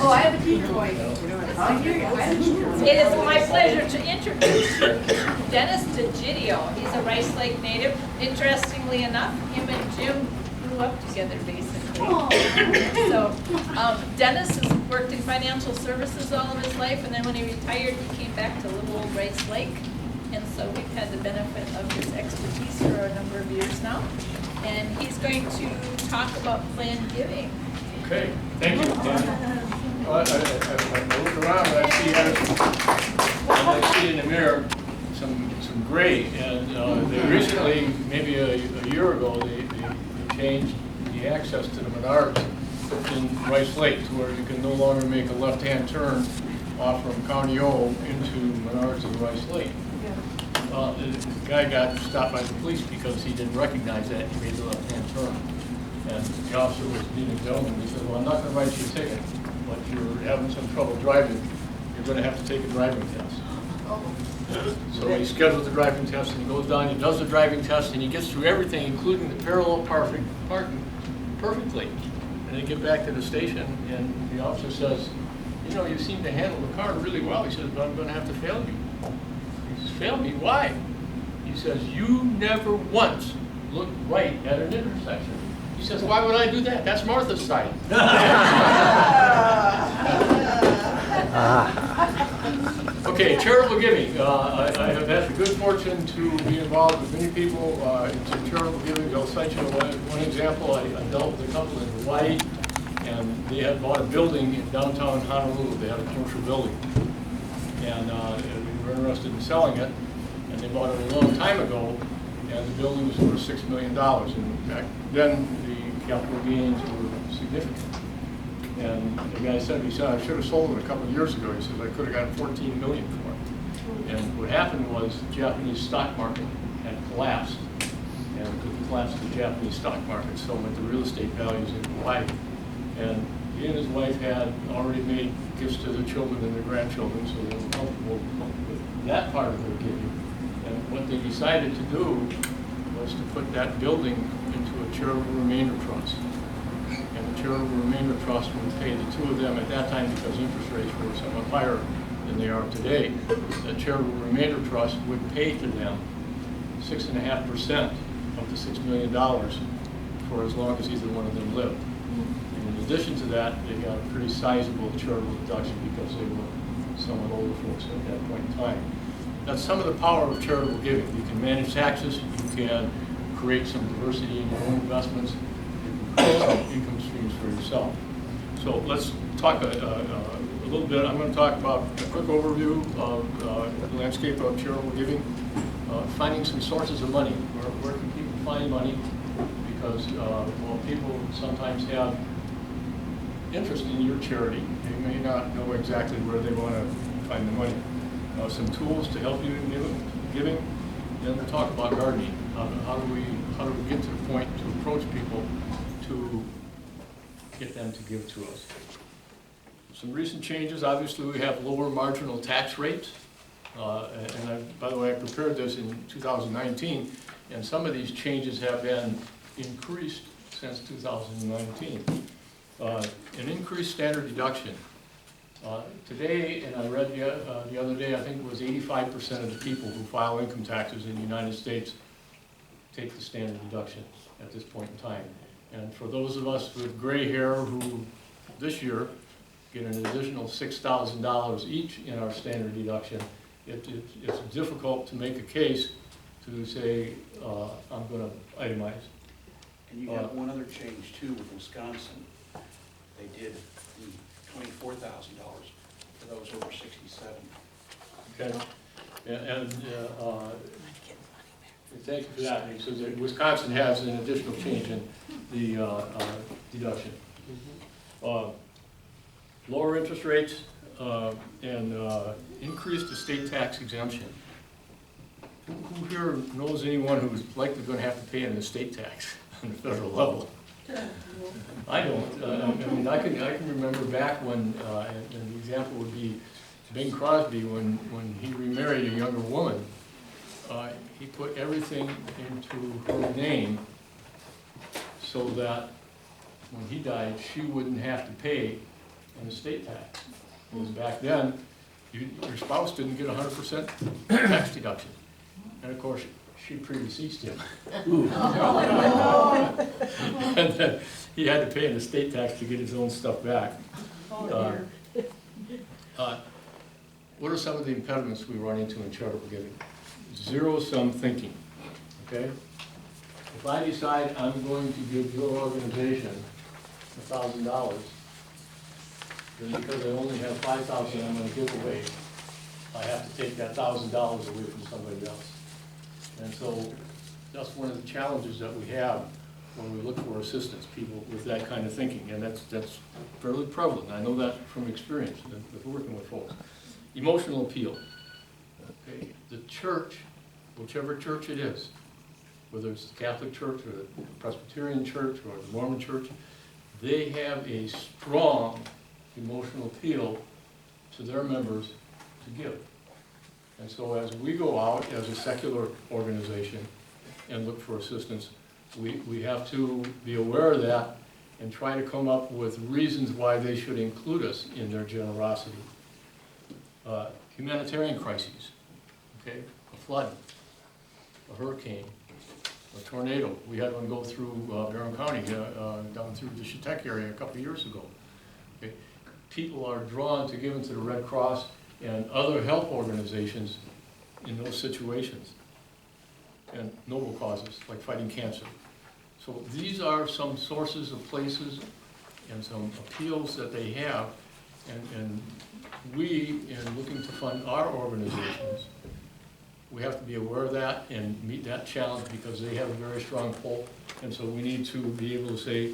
Oh, I have a teacher voice. I hear you. I have a teacher voice. It is my pleasure to introduce Dennis DiGidio. He's a Rice Lake native. Interestingly enough, him and Jim grew up together, basically. So Dennis has worked in financial services all of his life, and then when he retired, he came back to little old Rice Lake. And so we've had the benefit of his expertise for a number of years now. And he's going to talk about planned giving. Okay, thank you, Dan. I look around and I see in the mirror some gray, and they recently, maybe a year ago, they changed the access to the Menards in Rice Lake to where you can no longer make a left-hand turn off from County O into Menards and Rice Lake. The guy got stopped by the police because he didn't recognize that he made the left-hand turn. And the officer was meeting a gentleman. He said, well, I'm not going to write you a ticket, but you're having some trouble driving. You're going to have to take a driving test. So he schedules the driving test, and he goes down, he does the driving test, and he gets through everything, including the parallel parking perfectly. And they get back to the station, and the officer says, you know, you seem to handle the car really well. He says, but I'm going to have to fail you. He says, fail me? Why? He says, you never once looked right at an intersection. He says, why would I do that? That's Martha's side. Okay, charitable giving. I have had the good fortune to be involved with many people in charitable giving. I'll cite you one example. I dealt with a couple in Hawaii, and they had bought a building in downtown Honolulu. They had a commercial building, and we were interested in selling it, and they bought it a long time ago, and the building was worth $6 million. And back then, the capital gains were significant. And the guy said, he said, I should have sold it a couple of years ago. He said, I could have gotten $14 million for it. And what happened was the Japanese stock market had collapsed. And with the collapse of the Japanese stock market, so went the real estate values in Hawaii. And he and his wife had already made gifts to their children and their grandchildren, so they were comfortable with that part of their giving. And what they decided to do was to put that building into a charitable remainder trust. And the charitable remainder trust would pay the two of them at that time, because interest rates were somewhat higher than they are today. The charitable remainder trust would pay to them 6.5% of the $6 million for as long as either one of them lived. And in addition to that, they got a pretty sizable charitable deduction because they were somewhat older folks at that point in time. That's some of the power of charitable giving. You can manage taxes, you can create some diversity in your own investments, some income streams for yourself. So let's talk a little bit. I'm going to talk about a quick overview of the landscape of charitable giving, finding some sources of money. Where can people find money? Because well, people sometimes have interest in your charity. They may not know exactly where they want to find the money. Some tools to help you in giving. Then we'll talk about gardening. How do we get to the point to approach people to get them to give to us? Some recent changes. Obviously, we have lower marginal tax rates. By the way, I prepared this in 2019, and some of these changes have been increased since 2019. An increased standard deduction. Today, and I read the other day, I think it was 85% of the people who file income taxes in the United States take the standard deduction at this point in time. And for those of us with gray hair who this year get an additional $6,000 each in our standard deduction, it's difficult to make a case to say, I'm going to itemize. And you have one other change too with Wisconsin. They did $24,000 for those over 67. Okay. And thank you for that. So Wisconsin has an additional change in the deduction. Lower interest rates and increased estate tax exemption. Who here knows anyone who's likely going to have to pay an estate tax on the federal level? I don't. I mean, I can remember back when, and the example would be Bing Crosby, when he remarried a younger woman. He put everything into her name so that when he died, she wouldn't have to pay and estate tax. Because back then, your spouse didn't get 100% tax deduction. And of course, she predeceased him. And then he had to pay an estate tax to get his own stuff back. What are some of the impediments we run into in charitable giving? Zero-sum thinking, okay? If I decide I'm going to give your organization $1,000, then because I only have $5,000 I'm going to give away, I have to take that $1,000 away from somebody else. And so that's one of the challenges that we have when we look for assistance, people with that kind of thinking, and that's fairly prevalent. I know that from experience with working with folks. Emotional appeal. Okay. The church, whichever church it is, whether it's the Catholic Church or the Presbyterian Church or the Mormon Church, they have a strong emotional appeal to their members to give. And so as we go out as a secular organization and look for assistance, we have to be aware of that and try to come up with reasons why they should include us in their generosity. Humanitarian crises, okay, a flood, a hurricane, a tornado. We had one go through Barron County, down through the Chautauqua area a couple of years ago. Okay. People are drawn to give into the Red Cross and other help organizations in those situations, and noble causes like fighting cancer. So these are some sources of places and some appeals that they have, and we, in looking to fund our organizations, we have to be aware of that and meet that challenge because they have a very strong pull, and so we need to be able to say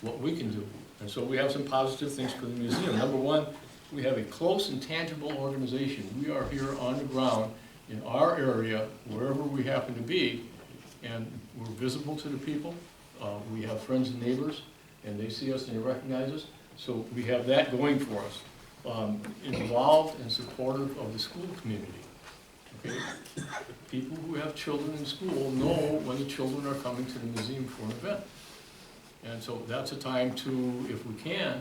what we can do. And so we have some positive things for the museum. Number one, we have a close and tangible organization. We are here on the ground in our area, wherever we happen to be, and we're visible to the people. We have friends and neighbors, and they see us and they recognize us. So we have that going for us. Involved and supportive of the school community. Okay? People who have children in school know when the children are coming to the museum for an event. And so that's a time to, if we can,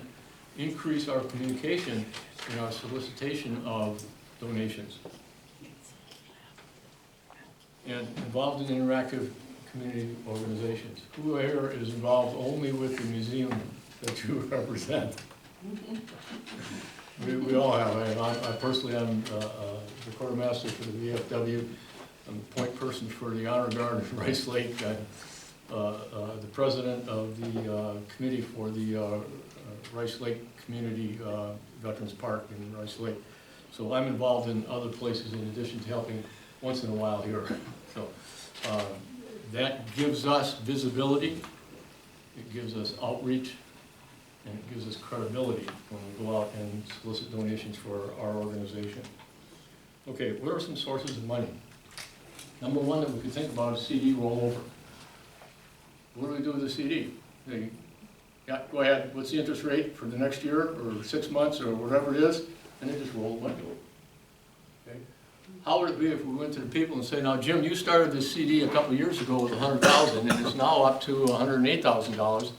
increase our communication and our solicitation of donations. And involved in interactive community organizations. Who here is involved only with the museum that you represent? We all have. I personally am the quartermaster for the VFW. I'm the point person for the Honor Guard in Rice Lake. I'm the president of the committee for the Rice Lake Community Veterans Park in Rice Lake. So I'm involved in other places in addition to helping once in a while here. So that gives us visibility, it gives us outreach, and it gives us credibility when we go out and solicit donations for our organization. Okay, what are some sources of money? Number one that we could think about is CD rollover. What do we do with the CD? Yeah, go ahead, what's the interest rate for the next year, or 6 months, or whatever it is, and they just roll the money over. Okay? How would it be if we went to the people and say, now Jim, you started this CD a couple of years ago with $100,000 and it's now up to $108,000.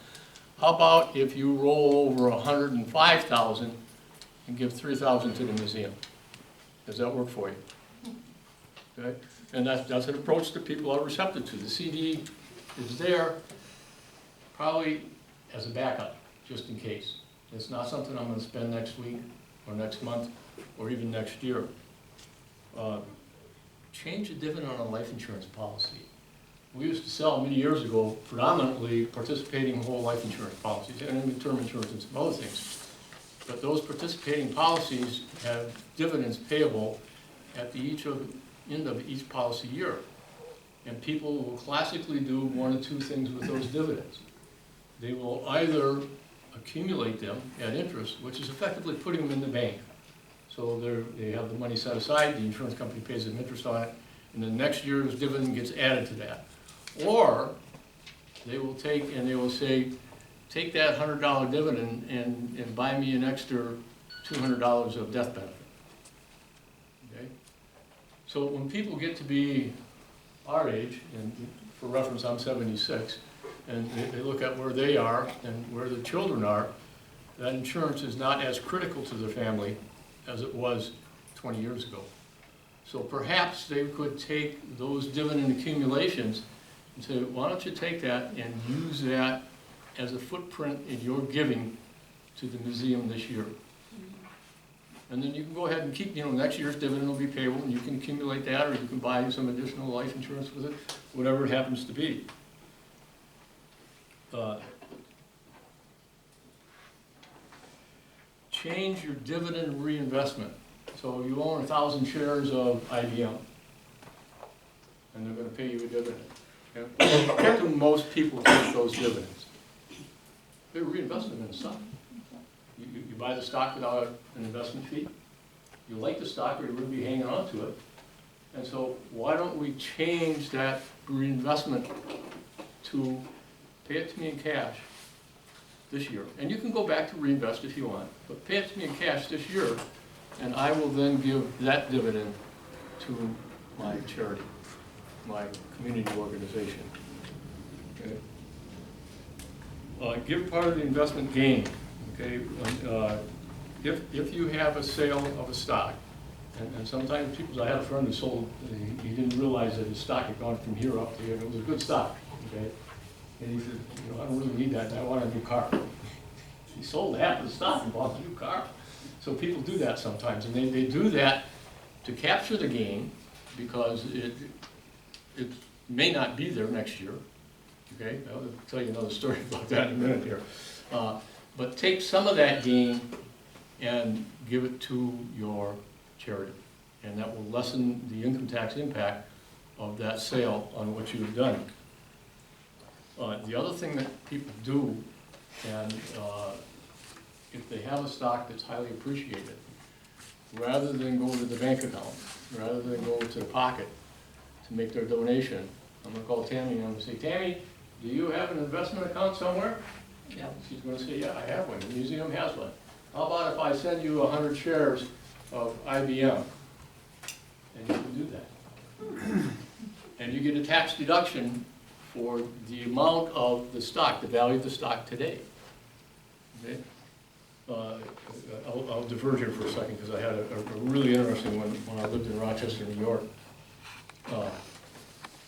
How about if you roll over $105,000 and give $3,000 to the museum? Does that work for you? Okay? And that's an approach that people are receptive to. The CD is there probably as a backup, just in case. It's not something I'm going to spend next week or next month or even next year. Change the dividend on a life insurance policy. We used to sell many years ago predominantly participating whole life insurance policies and term insurance and some other things. But those participating policies have dividends payable at the end of each policy year. And people will classically do one of two things with those dividends. They will either accumulate them at interest, which is effectively putting them in the bank. So they have the money set aside, the insurance company pays them interest on it, and the next year's dividend gets added to that. Or they will take and they will say, take that $100 dividend and buy me an extra $200 of death benefit. Okay? So when people get to be our age, and for reference I'm 76, and they look at where they are and where the children are, that insurance is not as critical to the family as it was 20 years ago. So perhaps they could take those dividend accumulations and say, why don't you take that and use that as a footprint in your giving to the museum this year. And then you can go ahead and keep, next year's dividend will be payable, and you can accumulate that, or you can buy some additional life insurance with it, whatever it happens to be. Change your dividend reinvestment. So you own 1,000 shares of IBM, and they're going to pay you a dividend. Okay? Where do most people take those dividends? They reinvest them in stock. You buy the stock without an investment fee. You like the stock, or you would be hanging on to it. And so why don't we change that reinvestment to pay it to me in cash this year? And you can go back to reinvest if you want, but pay it to me in cash this year, and I will then give that dividend to my charity, my community organization. Okay? Give part of the investment gain. Okay? If you have a sale of a stock, and sometimes people, I had a friend who sold, he didn't realize that his stock had gone from here up to here, and it was a good stock. Okay? And he said, I don't really need that, and I want a new car. He sold half of the stock and bought a new car. So people do that sometimes, and they do that to capture the gain, because it may not be there next year. Okay, I'll tell you another story about that in a minute here. But take some of that gain and give it to your charity, and that will lessen the income tax impact of that sale on what you've done. The other thing that people do, and if they have a stock that's highly appreciated, rather than go to the bank account, rather than go to the pocket to make their donation, I'm going to call Tammy and I'm going to say, Tammy, do you have an investment account somewhere? Yeah. She's going to say, yeah, I have one. The museum has one. How about if I send you 100 shares of IBM? And you can do that. And you get a tax deduction for the amount of the stock, the value of the stock today. Okay? I'll divert here for a second, because I had a really interesting one when I lived in Rochester, New York.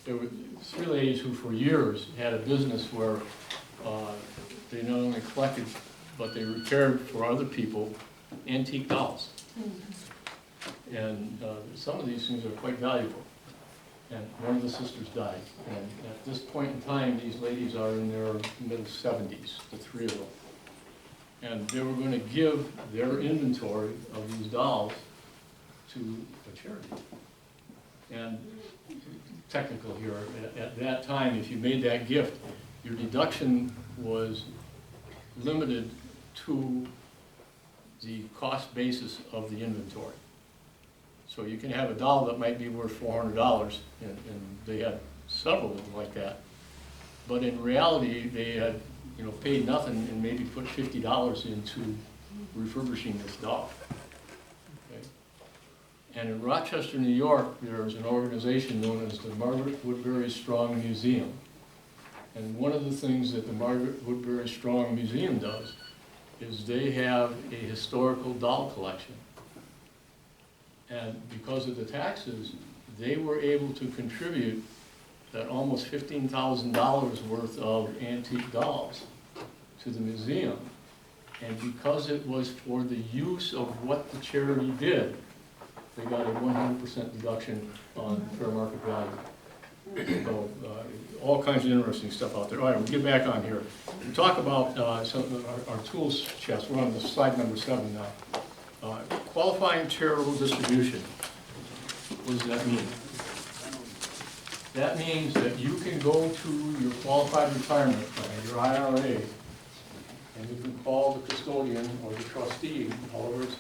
There were 3 ladies who for years had a business where they not only collected, but they repaired for other people antique dolls. And some of these things are quite valuable. And one of the sisters died. And at this point in time, these ladies are in their mid-70s, the 3 of them. And they were going to give their inventory of these dolls to a charity. And technical here, at that time, if you made that gift, your deduction was limited to the cost basis of the inventory. So you can have a doll that might be worth $400, and they had several of them like that. But in reality, they had paid nothing and maybe put $50 into refurbishing this doll. Okay? And in Rochester, New York, there's an organization known as the Margaret Woodbury Strong Museum. And one of the things that the Margaret Woodbury Strong Museum does is they have a historical doll collection. And because of the taxes, they were able to contribute that almost $15,000 worth of antique dolls to the museum. And because it was for the use of what the charity did, they got a 100% deduction on fair market value. So, all kinds of interesting stuff out there. All right, we'll get back on here. We talk about some of our tools chest. We're on the slide number 7 now. Qualifying charitable distribution. What does that mean? That means that you can go to your qualified retirement plan, your IRA, and you can call the custodian or the trustee, however it's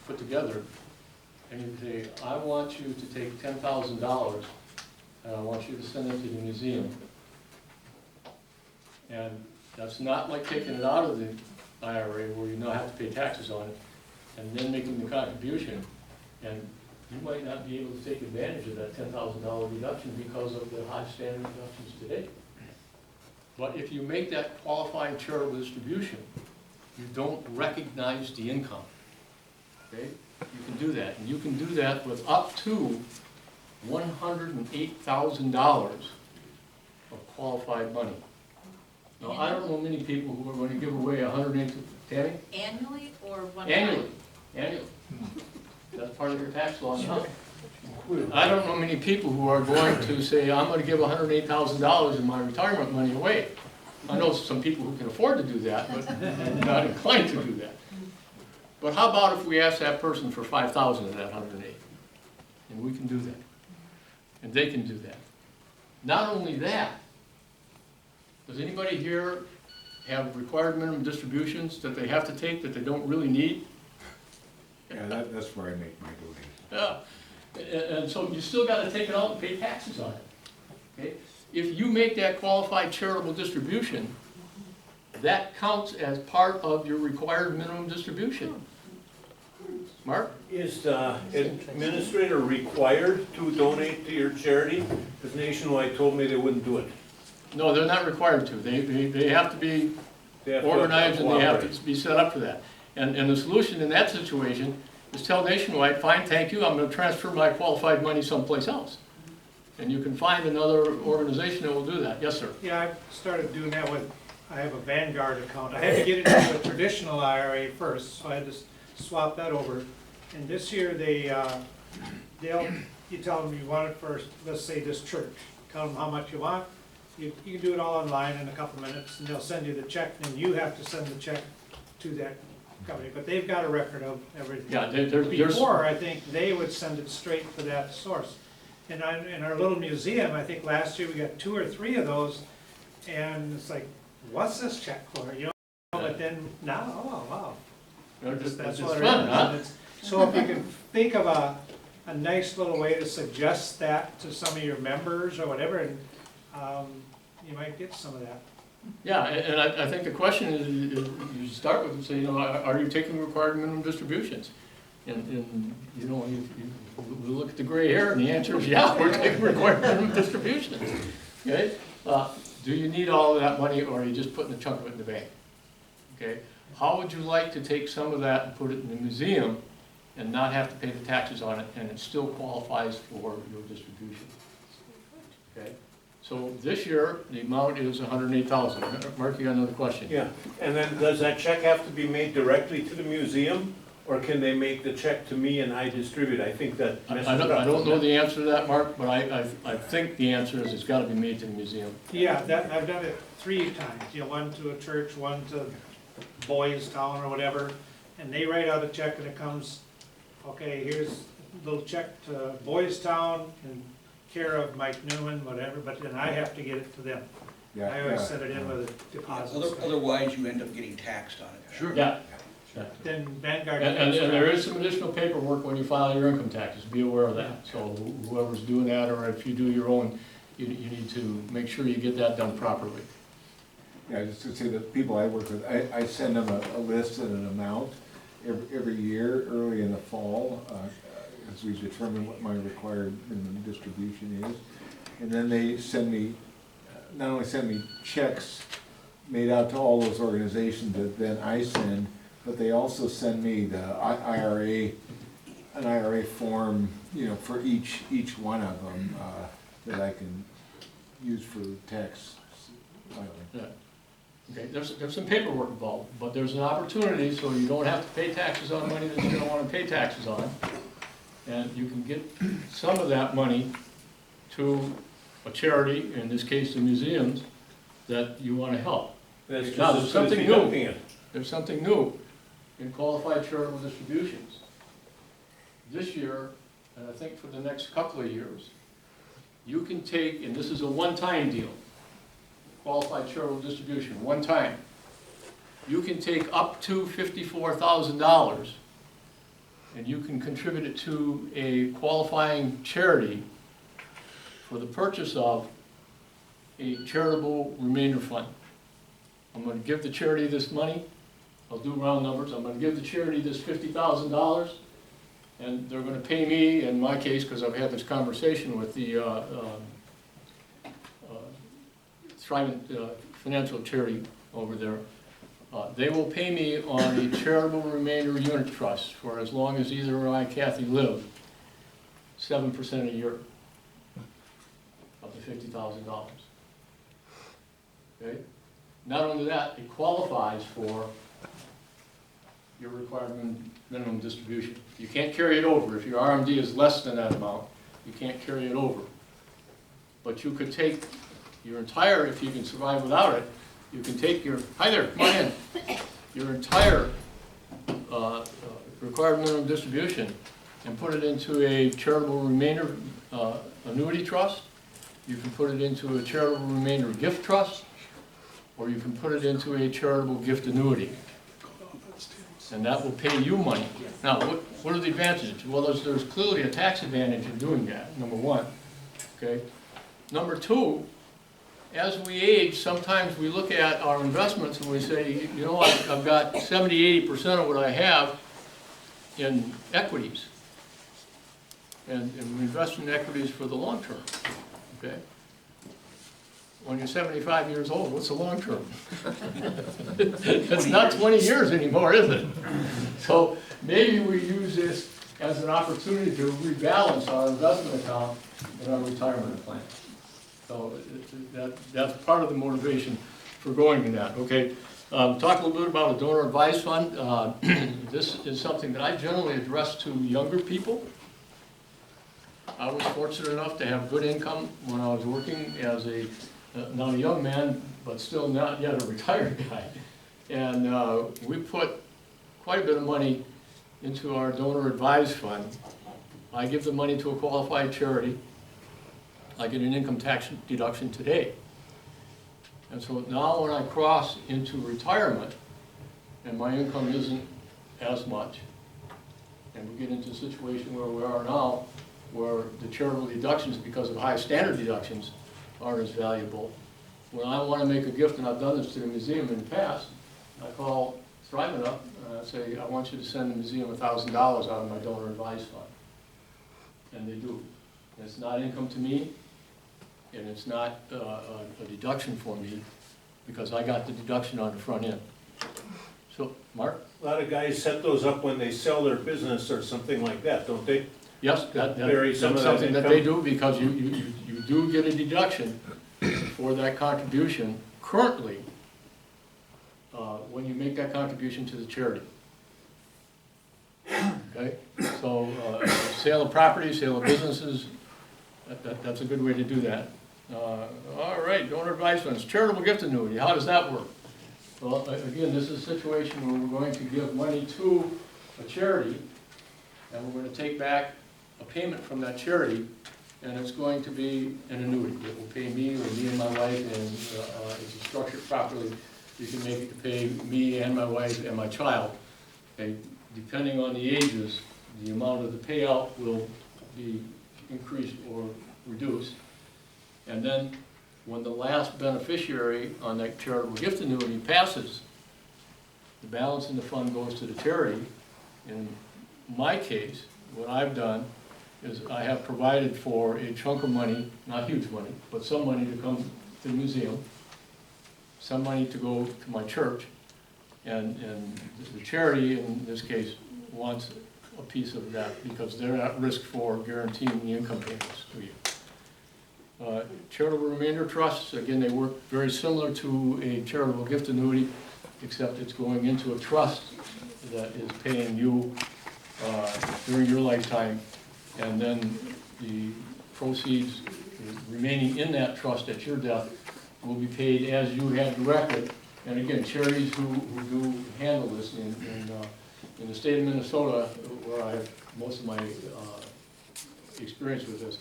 put together, and you say, I want you to take $10,000 and I want you to send it to the museum. And that's not like taking it out of the IRA where you now have to pay taxes on it and then making the contribution. And you might not be able to take advantage of that $10,000 deduction because of the high standard deductions today. But if you make that qualified charitable distribution, you don't recognize the income. Okay? You can do that, and you can do that with up to $108,000 of qualified money. Now, I don't know many people who are going to give away 108, Tammy? Annually or one? Annually, annually. That's part of your tax law now. I don't know many people who are going to say, I'm going to give $108,000 in my retirement money away. I know some people who can afford to do that, but I'm not inclined to do that. But how about if we ask that person for $5,000 of that 108? And we can do that. And they can do that. Not only that, does anybody here have required minimum distributions that they have to take that they don't really need? Yeah, that's where I make my donation. Yeah. And so you still got to take it out and pay taxes on it. Okay? If you make that qualified charitable distribution, that counts as part of your required minimum distribution. Mark? Is the administrator required to donate to your charity? Because Nationwide told me they wouldn't do it. No, they're not required to. They have to be They have to organized and they have cooperate. to be set up for that. And the solution in that situation is tell Nationwide, fine, thank you, I'm going to transfer my qualified money someplace else. And you can find another organization that will do that. Yes, sir? Yeah, I started doing that with, I have a Vanguard account. I had to get it into a traditional IRA first, so I had to swap that over. And this year, you tell them you want it for, let's say, this church. Tell them how much you want. You can do it all online in a couple minutes, and they'll send you the check, and you have to send the check to that company. But they've got a record of everything. Yeah, there's... Before, I think they would send it straight to that source. And in our little museum, I think last year we got 2 or 3 of those, and it's like, what's this check for? You know, but then now, oh wow, that's what it is. fun, huh? And so if you can think of a nice little way to suggest that to some of your members or whatever, and you might get some of that. Yeah, and I think the question is, you start with and say, you know, are you taking required minimum distributions? And you know, you look at the gray hair, and the answer is, yeah, we're taking required minimum distributions. Okay? Do you need all of that money, or are you just putting a chunk of it in the bank? Okay? How would you like to take some of that and put it in the museum and not have to pay the taxes on it, and it still qualifies for your distribution? Okay? So this year, the amount is $108,000. Mark, you got another question? Yeah, and then does that check have to be made directly to the museum? Or can they make the check to me and I distribute? I think that messes I up. don't know the answer to that, Mark, but I think the answer is it's got to be made to the museum. Yeah, I've done it 3 times, you know, one to a church, one to Boys Town or whatever, and they write out a check and it comes, okay, here's a little check to Boys Town in care of Mike Newman, whatever, but then I have to get it to them. Yeah, I always yeah. set it in with a deposit. Otherwise, you end up getting taxed on it. Sure. Yeah. Then Vanguard. And there is some additional paperwork when you file your income taxes, be aware of that. So whoever's doing that, or if you do your own, you need to make sure you get that done properly. Yeah, just to say that people I work with, I send them a list and an amount every year, early in the fall, as we determine what my required minimum distribution is. And then they send me, not only send me checks made out to all those organizations that then I send, but they also send me the an IRA form, you know, for each one of them that I can use for tax filing. Yeah. Okay, there's some paperwork involved, but there's an opportunity so you don't have to pay taxes on money that you don't want to pay taxes on. And you can get some of that money to a charity, in this case the museums, that you want to help. That's just Now, as there's good as something deducting new. it. There's something new in qualified charitable distributions. This year, and I think for the next couple of years, you can take, and this is a one-time deal, qualified charitable distribution, one time. You can take up to $54,000 and you can contribute it to a qualifying charity for the purchase of a charitable remainder fund. I'm going to give the charity this money. I'll do round numbers. I'm going to give the charity this $50,000, and they're going to pay me, in my case, because I've had this conversation with the Thrivent financial charity over there. They will pay me on a charitable remainder unit trust for as long as either I, Kathy, live, 7% a year, up to $50,000. Okay? Not only that, it qualifies for your required minimum distribution. You can't carry it over. If your RMD is less than that amount, you can't carry it over. But you could take your entire, if you can survive without it, you can take your, hi there, come on in, your entire required minimum distribution and put it into a charitable remainder annuity trust. You can put it into a charitable remainder gift trust, or you can put it into a charitable gift annuity. And that will pay you money. Now, what are the advantages? Well, there's clearly a tax advantage in doing that, number one. Okay. Number two, as we age, sometimes we look at our investments and we say, you know, I've got 70–80% of what I have in equities. And we invest in equities for the long term. Okay. When you're 75 years old, what's the long term? It's not 20 years anymore, is it? So maybe we use this as an opportunity to rebalance our investment account in our retirement plan. So that's part of the motivation for going in that. Okay, talk a little bit about a donor advised fund. This is something that I generally address to younger people. I was fortunate enough to have good income when I was working as a not a young man, but still not yet a retired guy. And we put quite a bit of money into our donor advised fund. I give the money to a qualified charity. I get an income tax deduction today. And so now when I cross into retirement and my income isn't as much, and we get into a situation where we are now, where the charitable deductions, because of high standard deductions, aren't as valuable. When I want to make a gift, and I've done this to the museum in the past, I call Thriving Up and I say, I want you to send the museum $1,000 out of my donor advised fund. And they do. And it's not income to me, and it's not a deduction for me, because I got the deduction on the front end. So, Mark? A lot of guys set those up when they sell their business or something like that, don't they? Yes, that's something that they do, because you do get a deduction for that contribution currently when you make that contribution to the charity. Okay, so sale of property, sale of businesses, that's a good way to do that. All right, donor advised funds, charitable gift annuity, how does that work? Well, again, this is a situation where we're going to give money to a charity, and we're going to take back a payment from that charity, and it's going to be an annuity. It will pay me or me and my wife, and if it's structured properly, you can make it to pay me and my wife and my child. Okay? Depending on the ages, the amount of the payout will be increased or reduced. And then when the last beneficiary on that charitable gift annuity passes, the balance in the fund goes to the charity. In my case, what I've done is I have provided for a chunk of money, not huge money, but some money to come to the museum, some money to go to my church, and the charity in this case wants a piece of that because they're at risk for guaranteeing the income payments to you. Charitable remainder trusts, again, they work very similar to a charitable gift annuity, except it's going into a trust that is paying you during your lifetime, and then the proceeds remaining in that trust at your death will be paid as you had directed. And again, charities who do handle this in the state of Minnesota, where I have most of my experience with this,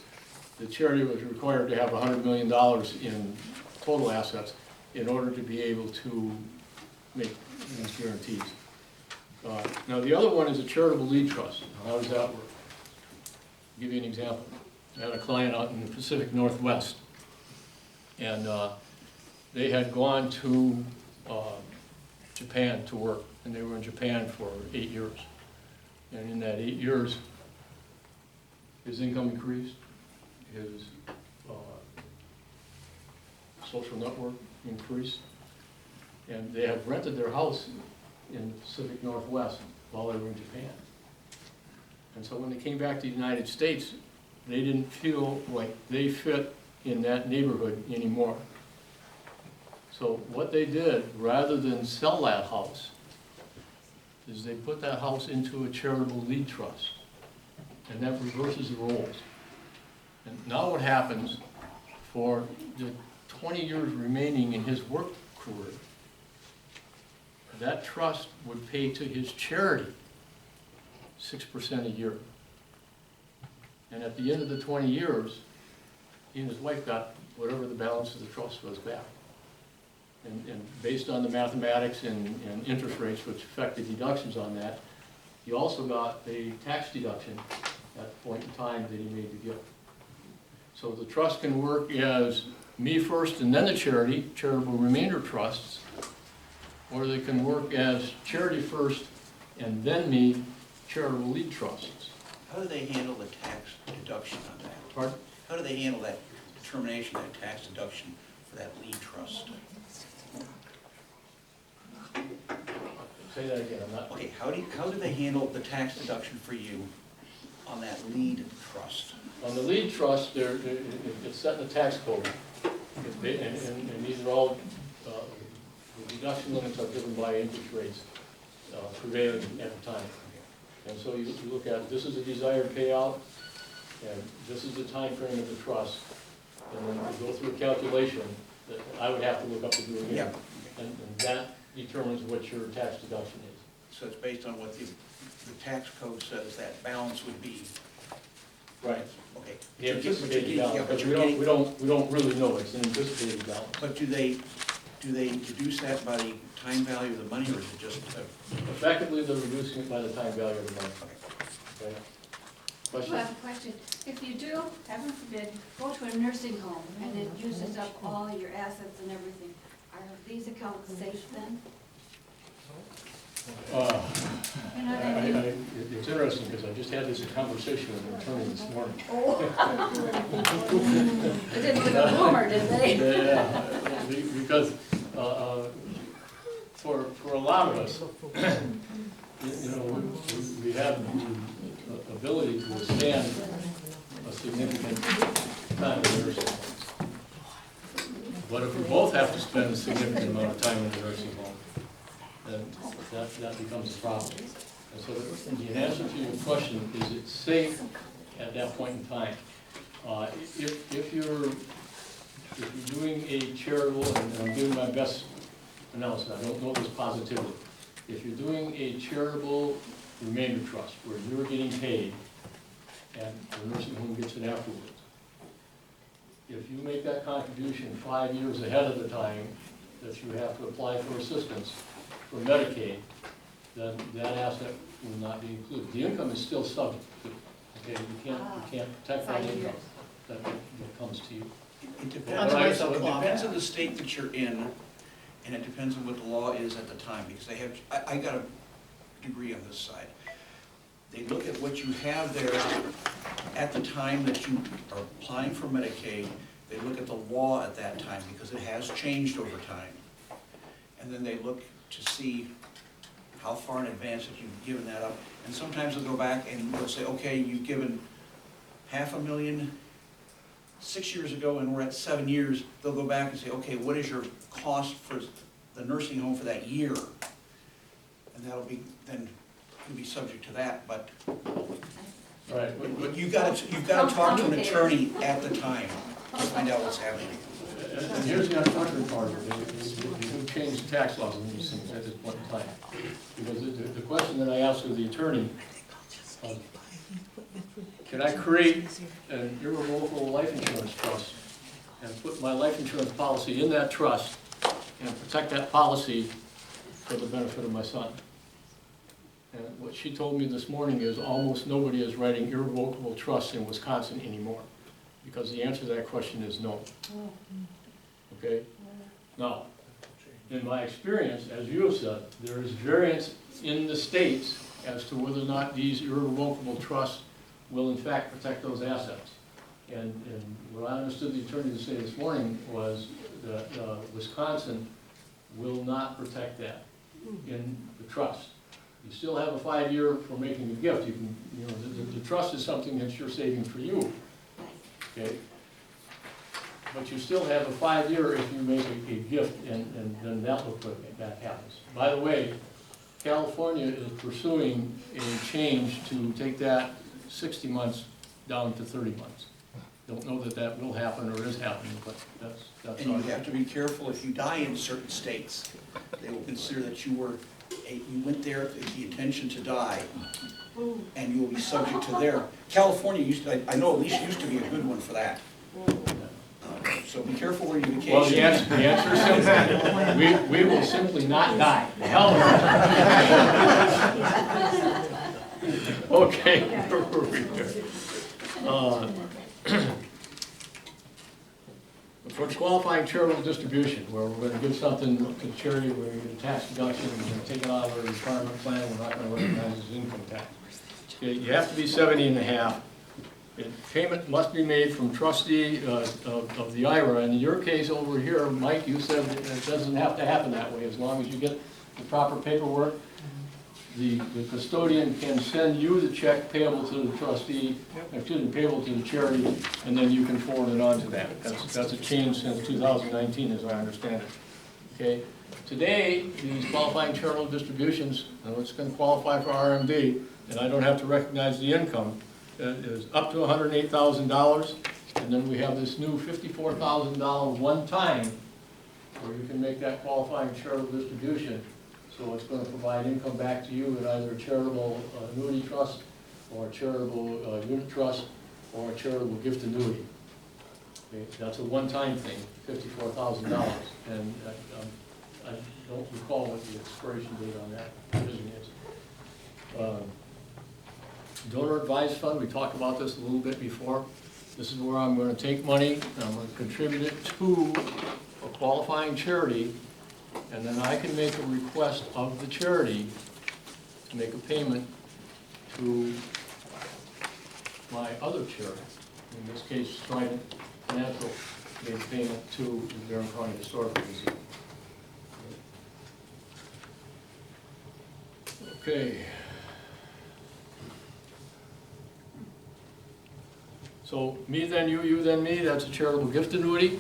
the charity was required to have $100 million in total assets in order to be able to make these guarantees. Now the other one is a charitable lead trust. How does that work? I'll give you an example. I had a client out in the Pacific Northwest, and they had gone to Japan to work, and they were in Japan for 8 years. And in that 8 years, his income increased, his social network increased, And they have rented their house in the Pacific Northwest while they were in Japan. And so when they came back to the United States, they didn't feel like they fit in that neighborhood anymore. So what they did, rather than sell that house, is they put that house into a charitable lead trust. And that reverses the roles. And now what happens, for the 20 years remaining in his work career, that trust would pay to his charity 6% a year. And at the end of the 20 years, he and his wife got whatever the balance of the trust was back. And based on the mathematics and interest rates, which affected deductions on that, he also got a tax deduction at the point in time that he made the gift. So the trust can work as me first and then the charity, charitable remainder trusts, or they can work as charity first and then me, charitable lead trusts. How do they handle the tax deduction on that? Pardon? How do they handle that determination, that tax deduction for that lead trust? Say that again, I'm not. Okay, how do they handle the tax deduction for you on that lead trust? On the lead trust, it's set in the tax code. And these are all, the deduction limits are given by interest rates prevailing at the time. And so you look at, this is a desired payout, and this is the time frame of the trust. And then you go through a calculation that I would have to look up to do again. Yeah. And that determines what your tax deduction is. So it's based on what the tax code says that balance would be. Right. Okay. The anticipated Yeah, balance, but but you're getting- we don't really know, it's an anticipated balance. But do they deduce that by the time value of the money, or is it just Effectively, they're reducing it by the time value of the money. okay. Okay? I Question? have a question. If you do, heaven forbid, go to a nursing home and it uses up all your assets and everything, are these accounts safe then? You know what I mean? It's interesting, because I just had this conversation with an attorney this morning. It didn't look a boomer, did they? Yeah, because for a lot of us, we have the ability to withstand a significant time in nursing homes. But if we both have to spend a significant amount of time in the nursing home, then that becomes a problem. And so the answer to your question, is it safe at that point in time? If you're doing a charitable, and I'm doing my best announcement, I don't know this positively. If you're doing a charitable remainder trust where you're getting paid and the nursing home gets it afterwards, if you make that contribution 5 years ahead of the time that you have to apply for assistance for Medicaid, then that asset will not be included. The income is still subject to, okay, you can't protect that 5 years. income that comes to you. It Otherwise, depends on the state that you're in, and it depends on what the law is at the time, because they have, I got a degree on this side. They look at what you have there at the time that you are applying for Medicaid. They look at the law at that time, because it has changed over time. And then they look to see how far in advance that you've given that up. And sometimes they'll go back and they'll say, okay, you've given $500,000 6 years ago, and we're at 7 years. They'll go back and say, okay, what is your cost for the nursing home for that year? And that'll be, then you'll be subject to that, but All right, but you've got to talk to an attorney at the time to find out what's happening. and here's the unfortunate part of it, you can change the tax laws on these things at this point in time. Because the question that I asked of the attorney, can I create an irrevocable life insurance trust and put my life insurance policy in that trust and protect that policy for the benefit of my son? And what she told me this morning is almost nobody is writing irrevocable trusts in Wisconsin anymore, because the answer to that question is no. Okay? Now, in my experience, as you have said, there is variance in the states as to whether or not these irrevocable trusts will in fact protect those assets. And what I understood the attorney to say this morning was that Wisconsin will not protect that in the trust. You still have a 5-year for making a gift. You can, you know, the trust is something that you're saving for you, okay? But you still have a 5-year if you make a gift, and then that will put that happens. By the way, California is pursuing a change to take that 60 months down to 30 months. Don't know that that will happen or is happening, but that's And you our. have to be careful if you die in certain states. They will consider that you went there with the intention to die, and you will be subject to their. California I know at least used to be a good one for that. So be careful where you vacation. Well, the answer is simple. We will simply not die. The hell with it. Okay. Where were we there? For qualifying charitable distribution, where we're going to give something to charity, we're going to get a tax deduction, we're going to take it out of our retirement plan, we're not going to recognize it as income tax. Okay, you have to be 70 and a half. Payment must be made from trustee of the IRA. And in your case over here, Mike, you said that it doesn't have to happen that way. As long as you get the proper paperwork, the custodian can send you the check payable to the trustee, excuse me, payable to the charity, and then you can forward it on to that. That's a change since 2019, as I understand it. Okay. Today, these qualifying charitable distributions, it's going to qualify for RMD, and I don't have to recognize the income. Is up to $108,000, and then we have this new $54,000 one-time where you can make that qualifying charitable distribution. So it's going to provide income back to you in either a charitable annuity trust, or a charitable unit trust, or a charitable gift annuity. Okay, that's a one-time thing, $54,000, and I don't recall what the expiration date on that provision is. Donor advised fund, we talked about this a little bit before. This is where I'm going to take money and I'm going to contribute it to a qualifying charity, and then I can make a request of the charity to make a payment to my other charity. In this case, Trident Financial made a payment to the Barron County Historical Museum. Okay. So me then you, you then me, that's a charitable gift annuity. In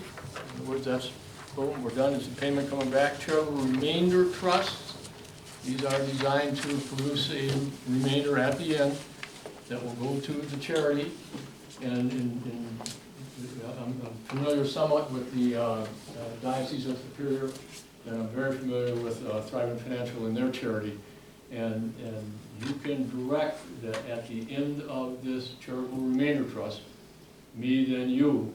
other words, that's, boom, we're done, it's a payment coming back. Charitable remainder trusts, these are designed to produce a remainder at the end that will go to the charity. And I'm familiar somewhat with the Diocese of Superior, and I'm very familiar with Thrivent Financial and their charity. And you can direct that at the end of this charitable remainder trust, me then you,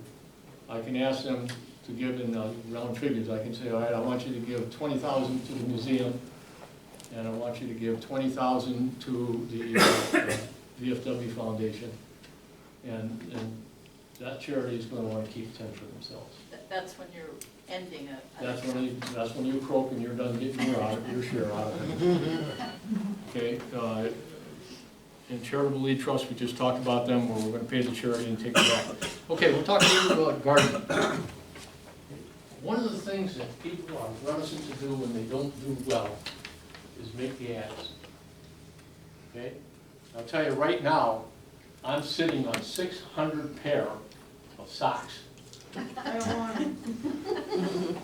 I can ask them to give in round figures. I can say, all right, I want you to give $20,000 to the museum, and I want you to give $20,000 to the VFW Foundation, and that charity is going to want to keep 10 for themselves. That's when you're ending it. That's when you croak and you're done getting your share out of it. Okay. In charitable lead trust, we just talked about them, where we're going to pay the charity and take it back. Okay, we'll talk a little about gardening. One of the things that people are reticent to do when they don't do well is make the ads. Okay? I'll tell you right now, I'm sitting on 600 pair of socks. I don't want them.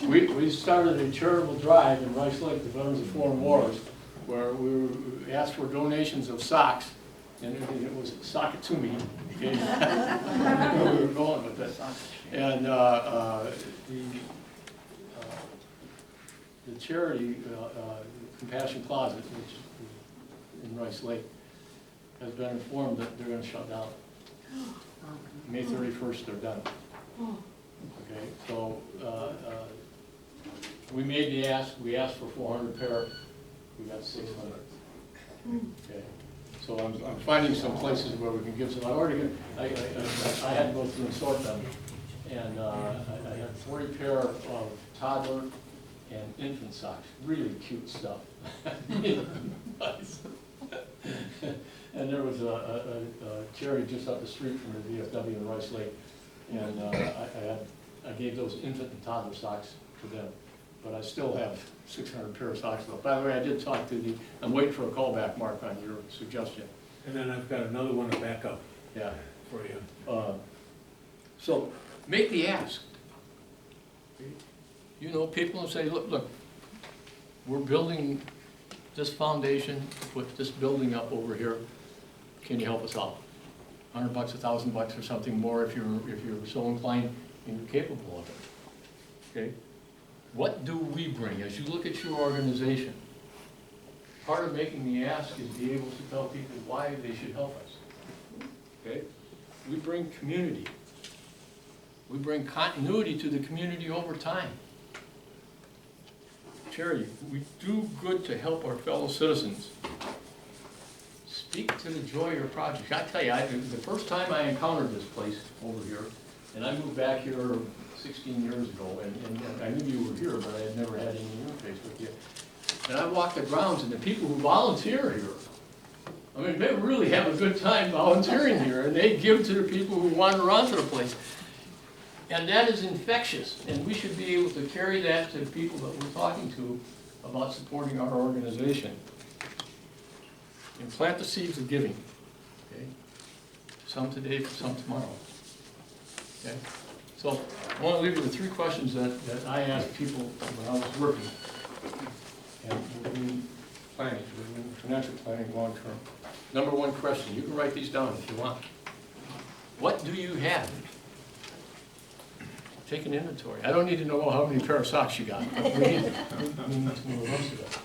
We started a charitable drive in Rice Lake, the Veterans of Foreign Wars, where we asked for donations of socks, and it was sock it to me. Okay? Where we were going with this. And the charity, Compassion Closet, which is in Rice Lake, has been informed that they're going to shut down. May 31st, they're done. Okay, so we made the ask. We asked for 400 pair. We got 600. Okay, so I'm finding some places where we can give some. I had to go through and sort them, and I had 40 pair of toddler and infant socks. Really cute stuff. Nice. And there was a charity just up the street from the VFW in Rice Lake, and I gave those infant and toddler socks to them. but I still have 600 pair of socks left. By the way, I did talk to I'm waiting for a callback, Mark, on your suggestion. And then I've got another one to back up Yeah. for you. So make the ask. You know, people will say, look, we're building this foundation, put this building up over here. Can you help us out? $100, $1,000 or something more if you're so inclined and you're capable of it. Okay? What do we bring? As you look at your organization, part of making the ask is be able to tell people why they should help us. Okay? We bring community. We bring continuity to the community over time. Charity, we do good to help our fellow citizens. Speak to the joy of your project. I tell you, the first time I encountered this place over here, and I moved back here 16 years ago, and I knew you were here, but I had never had any interface with you. And I walked the grounds, and the people who volunteer here, I mean, they really have a good time volunteering here, and they give to the people who wander around to the place. And that is infectious, and we should be able to carry that to the people that we're talking to about supporting our organization. And plant the seeds of giving, okay? Some today, some tomorrow, okay? So I want to leave you with 3 questions that I asked people when I was working. And we're doing planning, we're doing financial planning long term. Number 1 question, you can write these down if you want. What do you have? Take an inventory. I don't need to know how many pair of socks you got, but we need to know most of it.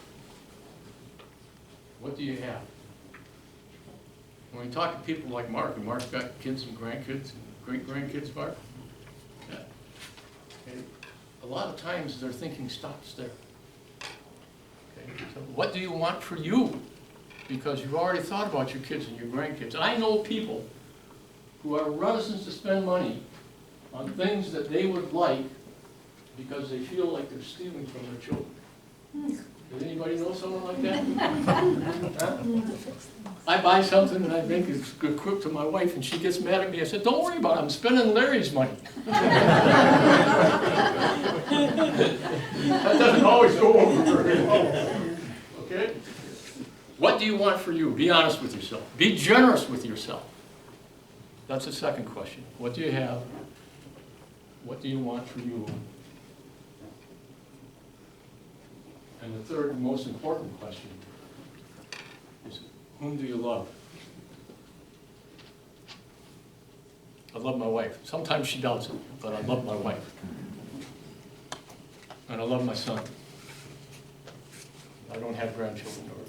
What do you have? When we talk to people like Mark, and Mark's got kids and grandkids, and great-grandkids, Mark, yeah. Okay. A lot of times their thinking stops there. Okay. So what do you want for you? Because you've already thought about your kids and your grandkids. I know people who are reticent to spend money on things that they would like because they feel like they're stealing from their children. Does anybody know someone like that? Huh? I buy something and I think it's good quick to my wife and she gets mad at me. I said, don't worry about it, I'm spending Larry's money. That doesn't always go over very well. Okay? What do you want for you? Be honest with yourself. Be generous with yourself. That's the second question. What do you have? What do you want for you? And the third and most important question is, whom do you love? I love my wife. Sometimes she doubts it, but I love my wife. And I love my son. I don't have grandchildren or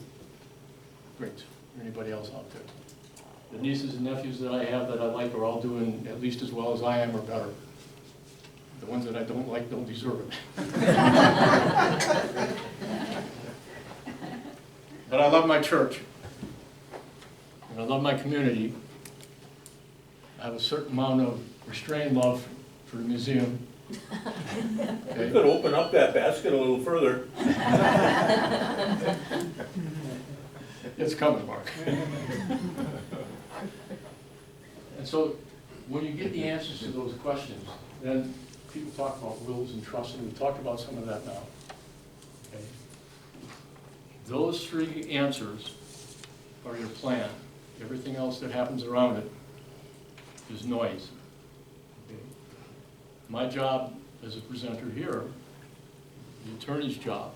greats or anybody else out there. The nieces and nephews that I have that I like are all doing at least as well as I am or better. The ones that I don't like don't deserve it. But I love my church. And I love my community. I have a certain amount of restrained love for the museum. Okay. You could open up that basket a little further. It's coming, Mark. And so, when you get the answers to those questions, then people talk about wills and trusts, and we've talked about some of that now. Okay? Those 3 answers are your plan. Everything else that happens around it is noise. Okay? My job as a presenter here, the attorney's job,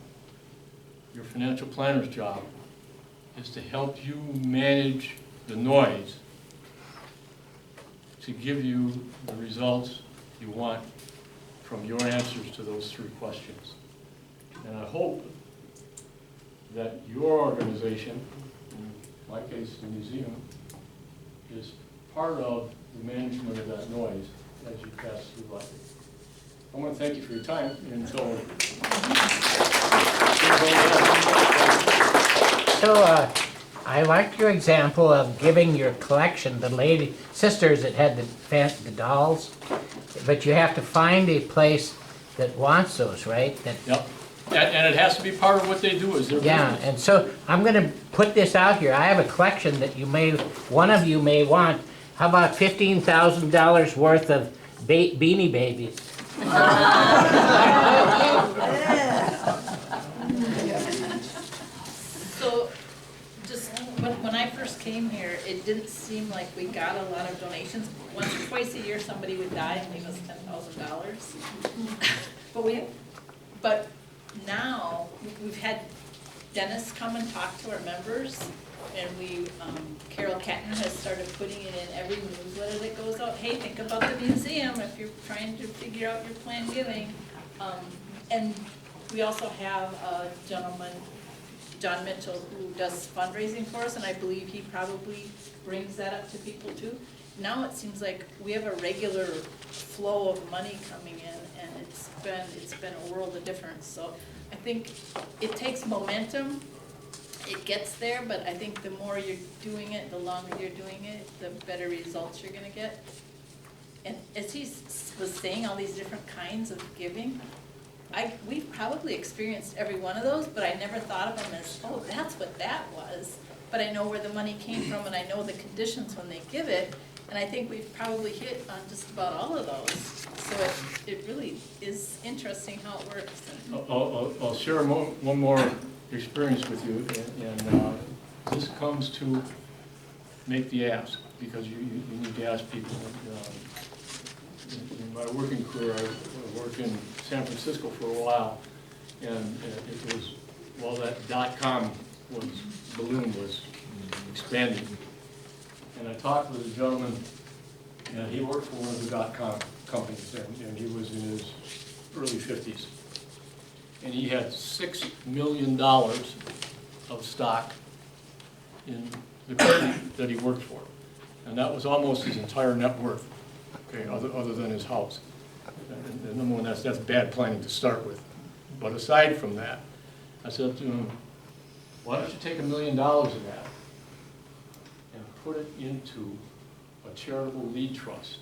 your financial planner's job, is to help you manage the noise to give you the results you want from your answers to those 3 questions. And I hope that your organization, in my case the museum, is part of the management of that noise as you pass through life. I want to thank you for your time, and so... So, I liked your example of giving your collection, the lady sisters that had the dolls, but you have to find a place that wants those, right? Yep, and it has to be part of what they do is their Yeah, business. and so I'm going to put this out here. I have a collection that one of you may want. How about $15,000 worth of Beanie Babies? came here, it didn't seem like we got a lot of donations. Once or twice a year, somebody would die and leave us $10,000. But now, we've had Dennis come and talk to our members, and Carol Kettner has started putting it in every newsletter that goes out. Hey, think about the museum if you're trying to figure out your planned giving. And we also have a gentleman, John Mitchell, who does fundraising for us, and I believe he probably brings that up to people too. Now it seems like we have a regular flow of money coming in, and it's been a world of difference. So I think it takes momentum. It gets there, but I think the more you're doing it, the longer you're doing it, the better results you're gonna get. And as he was saying, all these different kinds of giving, we've probably experienced every one of those, but I never thought of them as, oh, that's what that was. But I know where the money came from, and I know the conditions when they give it, and I think we've probably hit on just about all of those. So it really is interesting how it works. I'll share one more experience with you, and this comes to make the ask, because you need to ask people. In my working career, I worked in San Francisco for a while, and it was, while that .com balloon was expanding. And I talked with a gentleman, and he worked for one of the .com companies, and he was in his early 50s. And he had $6 million of stock in the company that he worked for. And that was almost his entire net worth, okay, other than his house. And number one, that's bad planning to start with. But aside from that, I said to him, why don't you take $1 million of that and put it into a charitable lead trust?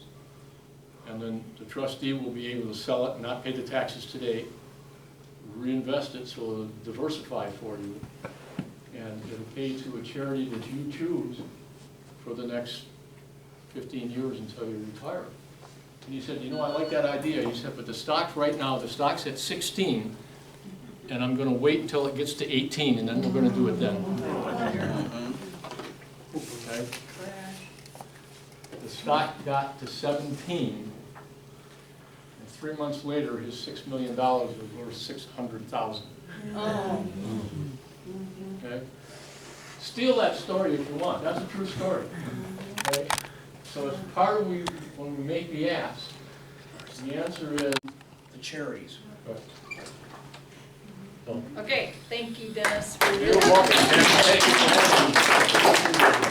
And then the trustee will be able to sell it and not pay the taxes today, reinvest it so it'll diversify for you, and it'll pay to a charity that you choose for the next 15 years until you retire. And he said, you know, I like that idea. He said, but the stock right now, the stock's at 16, and I'm going to wait until it gets to 18, and then we're going to do it then. Okay? The stock got to 17, and 3 months later, his $6 million was worth $600,000. Oh. Okay? Steal that story if you want. That's a true story. Okay? So it's part of when we make the ask, the answer is The charities. Okay, thank you, Dennis, for you're welcome. Thank you for having me.